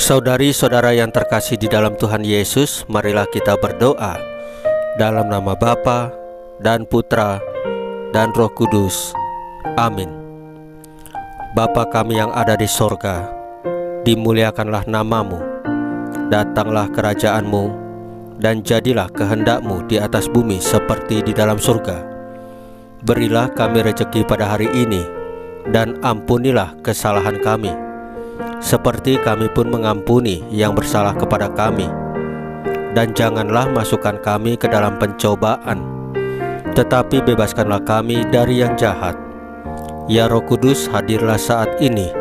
Saudari-saudara yang terkasih di dalam Tuhan Yesus, marilah kita berdoa dalam nama Bapa dan Putra dan Roh Kudus. Amin. Bapa kami yang ada di sorga, dimuliakanlah namamu, datanglah kerajaanmu, dan jadilah kehendak-Mu di atas bumi seperti di dalam surga. Berilah kami rezeki pada hari ini, dan ampunilah kesalahan kami, seperti kami pun mengampuni yang bersalah kepada kami. Dan janganlah masukkan kami ke dalam pencobaan, tetapi bebaskanlah kami dari yang jahat. Ya Roh Kudus, hadirlah saat ini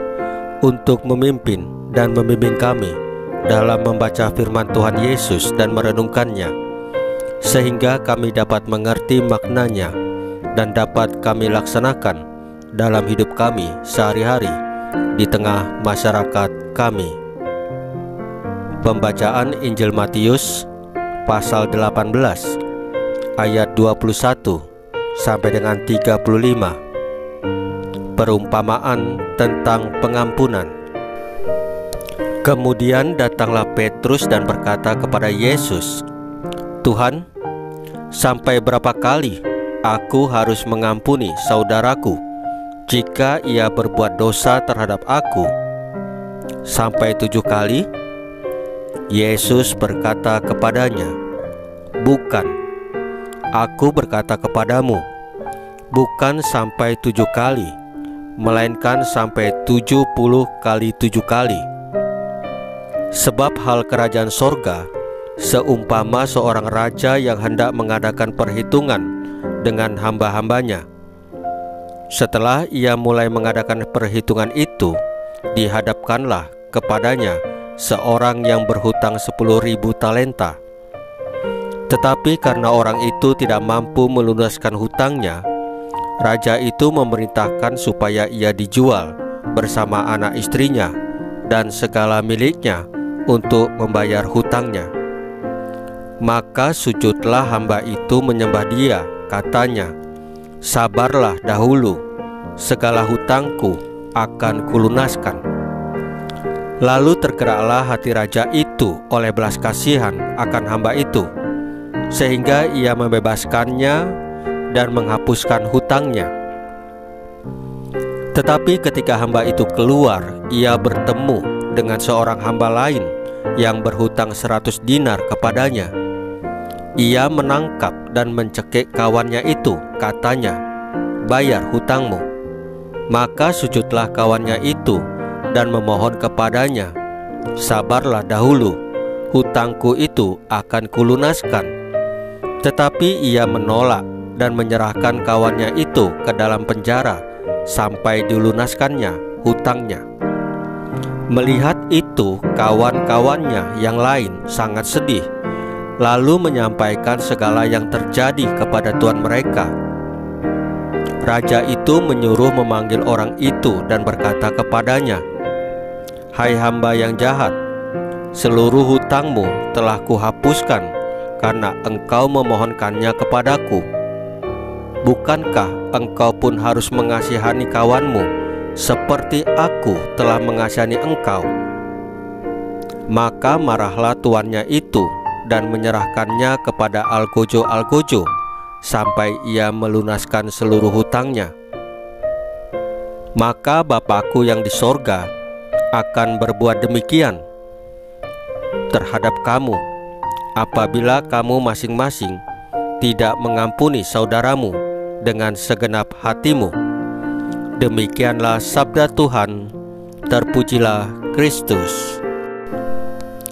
untuk memimpin dan membimbing kami dalam membaca firman Tuhan Yesus dan merenungkannya, sehingga kami dapat mengerti maknanya dan dapat kami laksanakan dalam hidup kami sehari-hari di tengah masyarakat kami. Pembacaan Injil Matius pasal 18 ayat 21 sampai dengan 35. Perumpamaan tentang pengampunan. Kemudian datanglah Petrus dan berkata kepada Yesus, "Tuhan, sampai berapa kali aku harus mengampuni saudaraku jika ia berbuat dosa terhadap aku? Sampai 7 kali?" Yesus berkata kepadanya, "Bukan, aku berkata kepadamu, bukan sampai 7 kali, melainkan sampai 70 kali 7 kali. Sebab hal kerajaan sorga seumpama seorang raja yang hendak mengadakan perhitungan dengan hamba-hambanya. Setelah ia mulai mengadakan perhitungan itu, dihadapkanlah kepadanya seorang yang berhutang 10.000 talenta. Tetapi karena orang itu tidak mampu melunaskan hutangnya, raja itu memerintahkan supaya ia dijual bersama anak istrinya dan segala miliknya untuk membayar hutangnya. Maka sujudlah hamba itu menyembah dia, katanya, 'Sabarlah dahulu, segala hutangku akan kulunaskan.' Lalu tergeraklah hati raja itu oleh belas kasihan akan hamba itu, sehingga ia membebaskannya dan menghapuskan hutangnya. Tetapi ketika hamba itu keluar, ia bertemu dengan seorang hamba lain yang berhutang 100 dinar kepadanya. Ia menangkap dan mencekik kawannya itu, katanya, 'Bayar hutangmu.' Maka sujudlah kawannya itu dan memohon kepadanya, 'Sabarlah dahulu, hutangku itu akan kulunaskan.' Tetapi ia menolak dan menyerahkan kawannya itu ke dalam penjara sampai dilunaskannya hutangnya. Melihat itu, kawan-kawannya yang lain sangat sedih, lalu menyampaikan segala yang terjadi kepada tuan mereka. Raja itu menyuruh memanggil orang itu dan berkata kepadanya, 'Hai hamba yang jahat, seluruh hutangmu telah kuhapuskan karena engkau memohonkannya kepadaku. Bukankah engkau pun harus mengasihani kawanmu seperti aku telah mengasihani engkau?' Maka marahlah tuannya itu dan menyerahkannya kepada algojo-algojo sampai ia melunaskan seluruh hutangnya. Maka Bapakku yang di sorga akan berbuat demikian terhadap kamu, apabila kamu masing-masing tidak mengampuni saudaramu dengan segenap hatimu." Demikianlah sabda Tuhan. Terpujilah Kristus.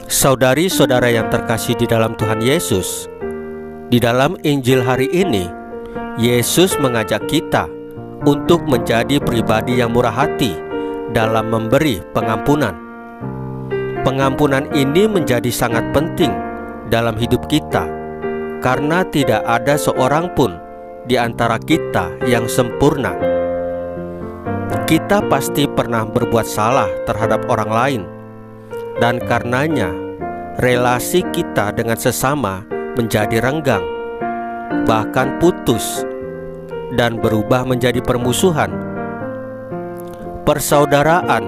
Saudari-saudara yang terkasih di dalam Tuhan Yesus, di dalam Injil hari ini, Yesus mengajak kita untuk menjadi pribadi yang murah hati dalam memberi pengampunan. Pengampunan ini menjadi sangat penting dalam hidup kita, karena tidak ada seorang pun di antara kita yang sempurna. Kita pasti pernah berbuat salah terhadap orang lain, dan karenanya relasi kita dengan sesama menjadi renggang, bahkan putus, dan berubah menjadi permusuhan. Persaudaraan,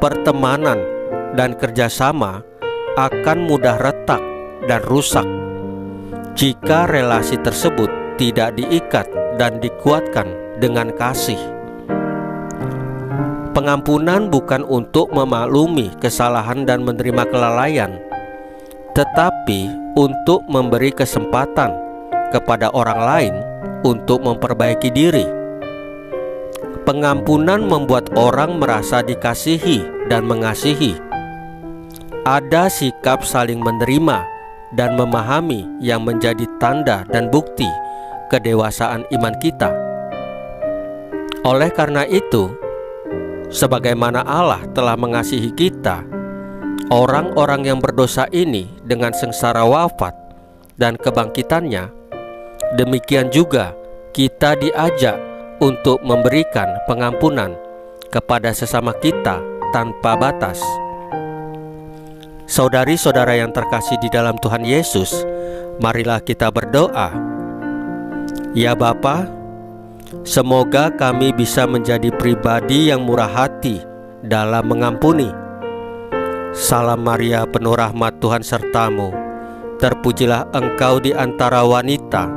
pertemanan, dan kerjasama akan mudah retak dan rusak jika relasi tersebut tidak diikat dan dikuatkan dengan kasih. Pengampunan bukan untuk memaklumi kesalahan dan menerima kelalaian, tetapi untuk memberi kesempatan kepada orang lain untuk memperbaiki diri. Pengampunan membuat orang merasa dikasihi dan mengasihi. Ada sikap saling menerima dan memahami yang menjadi tanda dan bukti kedewasaan iman kita. Oleh karena itu, sebagaimana Allah telah mengasihi kita, orang-orang yang berdosa ini dengan sengsara wafat dan kebangkitannya, demikian juga kita diajak untuk memberikan pengampunan kepada sesama kita tanpa batas. Saudari-saudara yang terkasih di dalam Tuhan Yesus, marilah kita berdoa. Ya Bapa, semoga kami bisa menjadi pribadi yang murah hati dalam mengampuni. Salam Maria, penuh rahmat, Tuhan sertamu. Terpujilah engkau di antara wanita,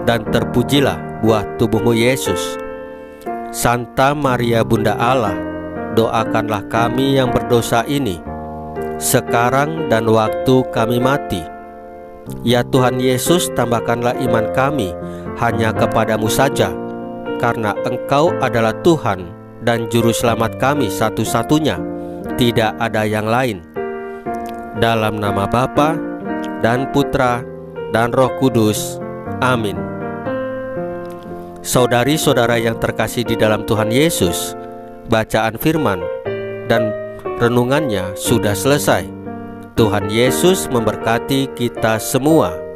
dan terpujilah buah tubuhmu Yesus. Santa Maria Bunda Allah, doakanlah kami yang berdosa ini, sekarang dan waktu kami mati. Ya Tuhan Yesus, tambahkanlah iman kami hanya kepadamu saja, karena Engkau adalah Tuhan dan Juru Selamat kami satu-satunya, tidak ada yang lain. Dalam nama Bapa dan Putra dan Roh Kudus. Amin. Saudari-saudara yang terkasih di dalam Tuhan Yesus, bacaan firman dan renungannya sudah selesai. Tuhan Yesus memberkati kita semua.